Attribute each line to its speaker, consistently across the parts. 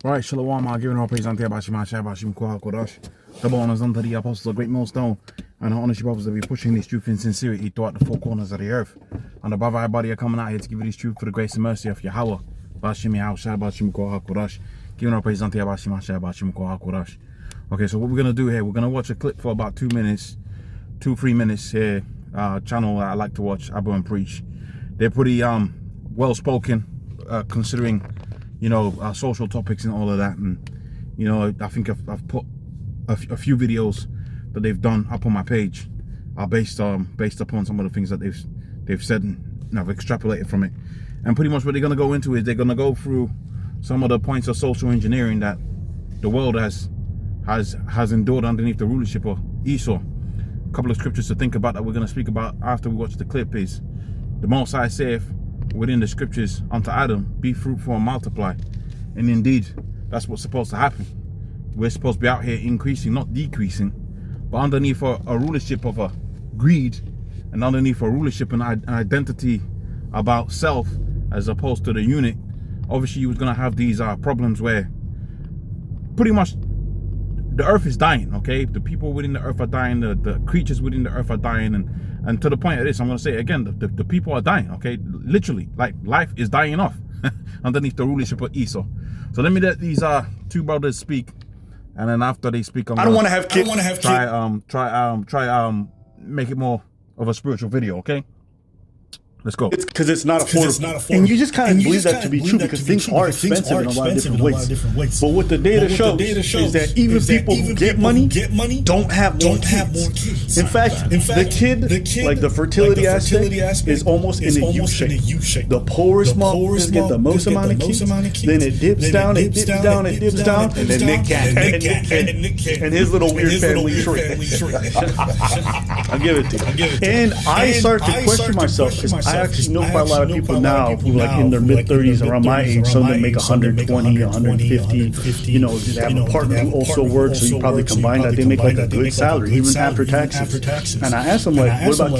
Speaker 1: Right, Shalom, I'll give all praise unto Yabashim Hashabashim Koha Kodash. Double honors unto the apostles of great millstone, and honor you brothers that be pushing this truth in sincerity throughout the four corners of the earth. And above everybody are coming out here to give you this truth for the grace and mercy of Yahweh. Bashim Hashabashim Koha Kodash. Giving all praise unto Yabashim Hashabashim Koha Kodash. Okay, so what we're gonna do here, we're gonna watch a clip for about 2 minutes, 2-3 minutes here. Channel I like to watch, Abu and Preach. They're pretty well spoken, considering, you know, social topics and all of that. And, you know, I think I've put a few videos that they've done up on my page based upon some of the things that they've said, and I've extrapolated from it. And pretty much what they're going to go into is they're going to go through some of the points of social engineering that the world has endured underneath the rulership of Esau. A couple of scriptures to think about that we're going to speak about after we watch the clip is the Most High saith within the scriptures unto Adam, be fruitful and multiply. And indeed, that's what's supposed to happen. We're supposed to be out here increasing, not decreasing. But underneath a rulership of a greed, and underneath a rulership and an identity about self, as opposed to the unit, obviously you was going to have these problems where pretty much the earth is dying, okay? The people within the earth are dying, the creatures within the earth are dying, and to the point of this, I'm going to say it again, the people are dying, okay? Literally, like life is dying off underneath the rulership of Esau. So let me let these two brothers speak, and then after they speak, I don't want to have kids. Try make it more of a spiritual video, okay? Let's go.
Speaker 2: It's because it's not affordable. And you just kind of believe that to be true because things are expensive in a lot of different ways. But what the data shows is that even people who get money don't have more kids. In fact, the kid, like the fertility aspect, is almost in a U-shape. The poorest motherfuckers get the most amount of kids, then it dips down, and then Nick Cannon and his little weird family tree. I'll give it to you. And I start to question myself because I actually know quite a lot of people now who like in their mid-30s, around my age, some that make 120, 150, you know, they have a partner who also works, so you probably combine that, they make like a good salary, even after taxes. And I asked them like, what about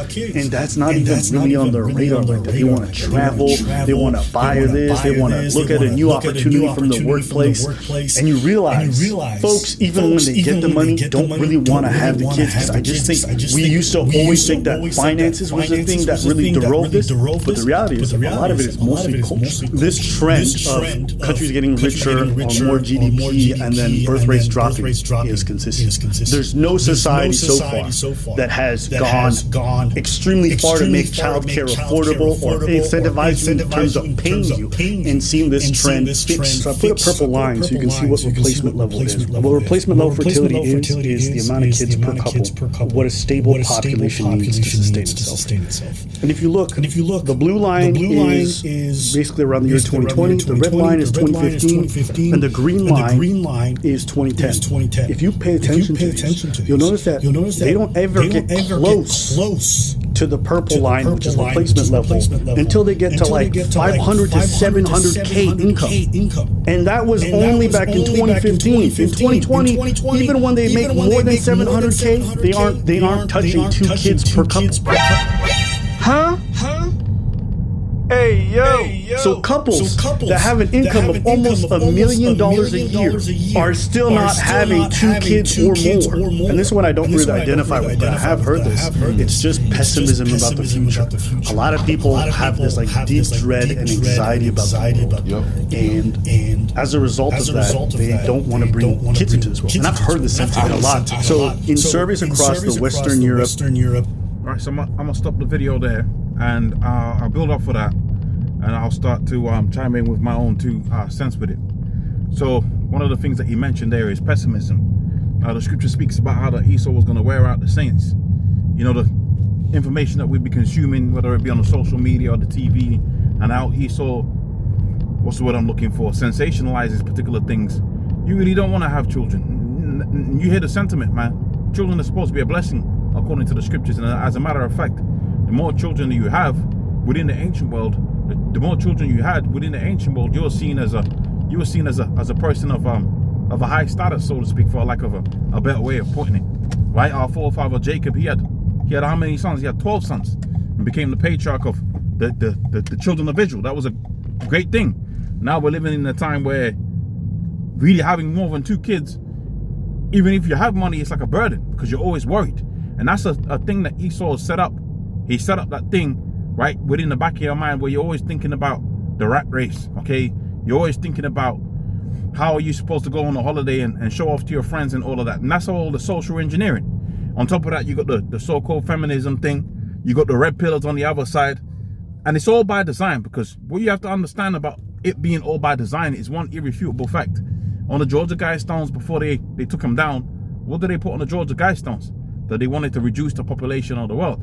Speaker 2: kids? And that's not even really on their radar like that. They want to travel, they want to buy this, they want to look at a new opportunity from the workplace. And you realize, folks, even when they get the money, don't really want to have the kids. Because I just think we used to always think that finances was the thing that really drove this, but the reality is a lot of it is mostly culture. This trend of countries getting richer on more GDP and then birth rates dropping is consistent. There's no society so far that has gone extremely far to make childcare affordable or incentivize you in terms of paying you, and seeing this trend fixed. So I put a purple line so you can see what replacement level is. What replacement level fertility is the amount of kids per couple, what a stable population needs to sustain itself. And if you look, the blue line is basically around the year 2020, the red line is 2015, and the green line is 2010. If you pay attention to these, you'll notice that they don't ever get close to the purple line, which is replacement level, until they get to like 500 to 700K income. And that was only back in 2015. In 2020, even when they make more than 700K, they aren't touching 2 kids per couple. Huh? Hey yo. So couples that have an income of almost $1 million a year are still not having 2 kids or more. And this one I don't really identify with, but I have heard this. It's just pessimism about the future. A lot of people have this like deep dread and anxiety about the world. And as a result of that, they don't want to bring kids into this world. And I've heard this sentiment a lot. So in surveys across the Western Europe.
Speaker 1: Right, so I'm gonna stop the video there, and I'll build up for that, and I'll start to chime in with my own 2 cents with it. So one of the things that he mentioned there is pessimism. The scripture speaks about how that Esau was going to wear out the saints. You know, the information that we'd be consuming, whether it be on the social media or the TV, and how Esau, what's the word I'm looking for, sensationalizes particular things. You really don't want to have children. You hear the sentiment, man. Children are supposed to be a blessing, according to the scriptures, and as a matter of fact, the more children that you have within the ancient world, the more children you had within the ancient world, you were seen as a person of a high status, so to speak, for lack of a better way of putting it. Right? Our forefather Jacob, he had how many sons? He had 12 sons, and became the patriarch of the children of Israel. That was a great thing. Now we're living in a time where really having more than 2 kids, even if you have money, it's like a burden because you're always worried. And that's a thing that Esau set up. He set up that thing right within the back of your mind where you're always thinking about the rat race, okay? You're always thinking about how are you supposed to go on a holiday and show off to your friends and all of that. And that's all the social engineering. On top of that, you got the so-called feminism thing. You got the red pillars on the other side. And it's all by design, because what you have to understand about it being all by design is one irrefutable fact. On the Georgia Guidestones, before they took them down, what did they put on the Georgia Guidestones? That they wanted to reduce the population of the world.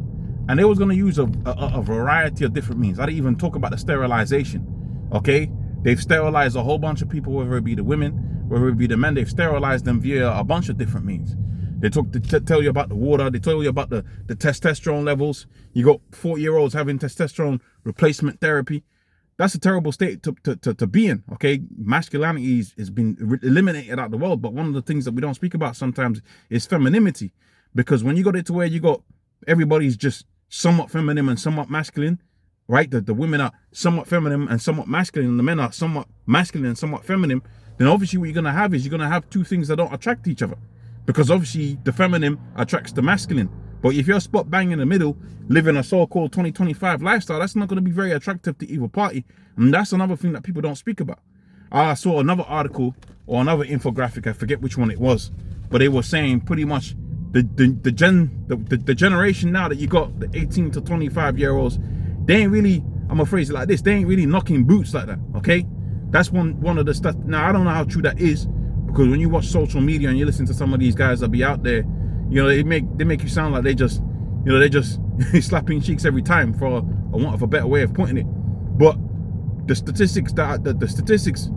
Speaker 1: And they was going to use a variety of different means. I didn't even talk about the sterilization, okay? They've sterilized a whole bunch of people, whether it be the women, whether it be the men. They've sterilized them via a bunch of different means. They tell you about the water. They tell you about the testosterone levels. You got 40-year-olds having testosterone replacement therapy. That's a terrible state to be in, okay? Masculinity has been eliminated out of the world, but one of the things that we don't speak about sometimes is femininity. Because when you got it to where you got everybody's just somewhat feminine and somewhat masculine, right? The women are somewhat feminine and somewhat masculine, and the men are somewhat masculine and somewhat feminine, then obviously what you're going to have is you're going to have 2 things that don't attract each other. Because obviously the feminine attracts the masculine. But if you're spot bang in the middle, living a so-called 2025 lifestyle, that's not going to be very attractive to either party. And that's another thing that people don't speak about. I saw another article or another infographic, I forget which one it was, but they were saying pretty much the generation now that you got, the 18 to 25-year-olds, they ain't really, I'm gonna phrase it like this, they ain't really knocking boots like that, okay? That's one of the stuff. Now, I don't know how true that is, because when you watch social media and you listen to some of these guys that be out there, you know, they make you sound like they just slapping cheeks every time, for a want of a better way of putting it. But the statistics the statistics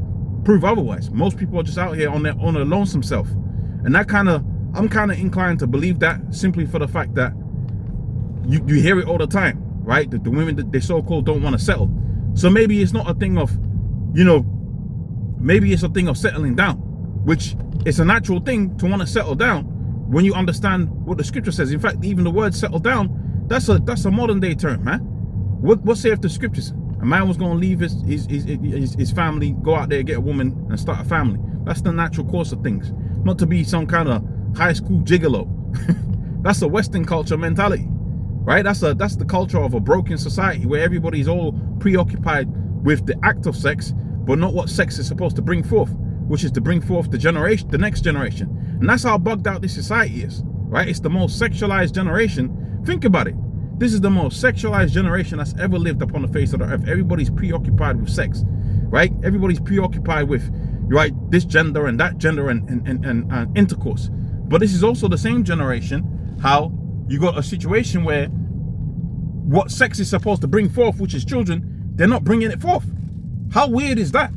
Speaker 1: prove otherwise. Most people are just out here on their lonesome self, and I'm kind of inclined to believe that, simply for the fact that you hear it all the time, right? That the women that they so-called don't want to settle. So maybe it's not a thing of, maybe it's a thing of settling down, which it's a natural thing to want to settle down when you understand what the scripture says. In fact, even the word settle down, that's a modern day term, man. What say if the scriptures? A man was going to leave his family, go out there, get a woman, and start a family. That's the natural course of things. Not to be some kind of high school gigolo. That's a Western culture mentality, right? That's the culture of a broken society where everybody's all preoccupied with the act of sex, but not what sex is supposed to bring forth, which is to bring forth the next generation. And that's how bugged out this society is, right? It's the most sexualized generation. Think about it. This is the most sexualized generation that's ever lived upon the face of the earth. Everybody's preoccupied with sex, right? Everybody's preoccupied with, right, this gender and that gender and intercourse. But this is also the same generation how you got a situation where what sex is supposed to bring forth, which is children, they're not bringing it forth. How weird is that?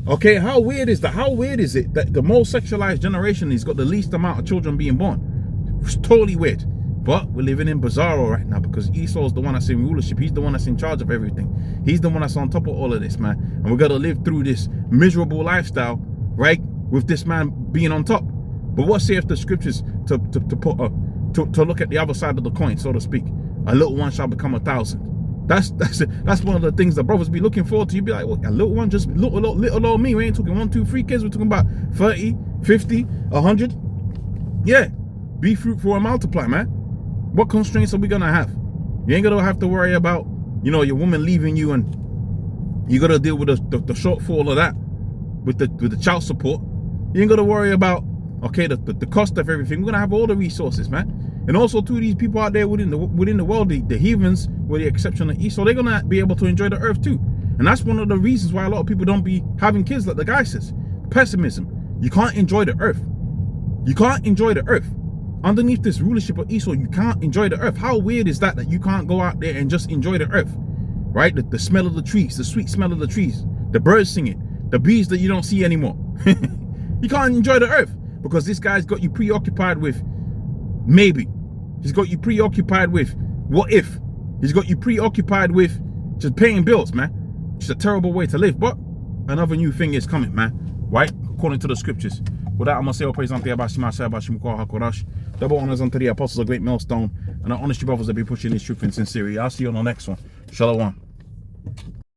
Speaker 1: Okay, how weird is that? How weird is it that the most sexualized generation has got the least amount of children being born? It's totally weird. But we're living in Bizarro right now, because Esau's the one that's in rulership. He's the one that's in charge of everything. He's the one that's on top of all of this, man. And we're gonna live through this miserable lifestyle, right, with this man being on top. But what say if the scriptures to look at the other side of the coin, so to speak? A little one shall become 1,000. That's one of the things that brothers be looking forward to. You be like, well, a little one, just little old me. We ain't talking 1, 2, 3 kids. We're talking about 30, 50, 100. Yeah, be fruitful and multiply, man. What constraints are we gonna have? You ain't gonna have to worry about, your woman leaving you, and you gotta deal with the shortfall of that with the child support. You ain't gonna worry about, okay, the cost of everything. We're gonna have all the resources, man. And also, too, these people out there within the world, the heathens, with the exception of Esau, they're gonna be able to enjoy the earth too. And that's one of the reasons why a lot of people don't be having kids, like the guy says. Pessimism. You can't enjoy the earth. You can't enjoy the earth. Underneath this rulership of Esau, you can't enjoy the earth. How weird is that you can't go out there and just enjoy the earth, right? The smell of the trees, the sweet smell of the trees, the birds singing, the bees that you don't see anymore. You can't enjoy the earth because this guy's got you preoccupied with maybe. He's got you preoccupied with what if. He's got you preoccupied with just paying bills, man. It's a terrible way to live, but another new thing is coming, man, right? According to the scriptures. With that, I'm going to say, all praise unto Yahweh, double honors unto the apostles of Great Millstone, and the honest brothers that be pushing this truth in sincerity. I'll see you on the next one. Shalom.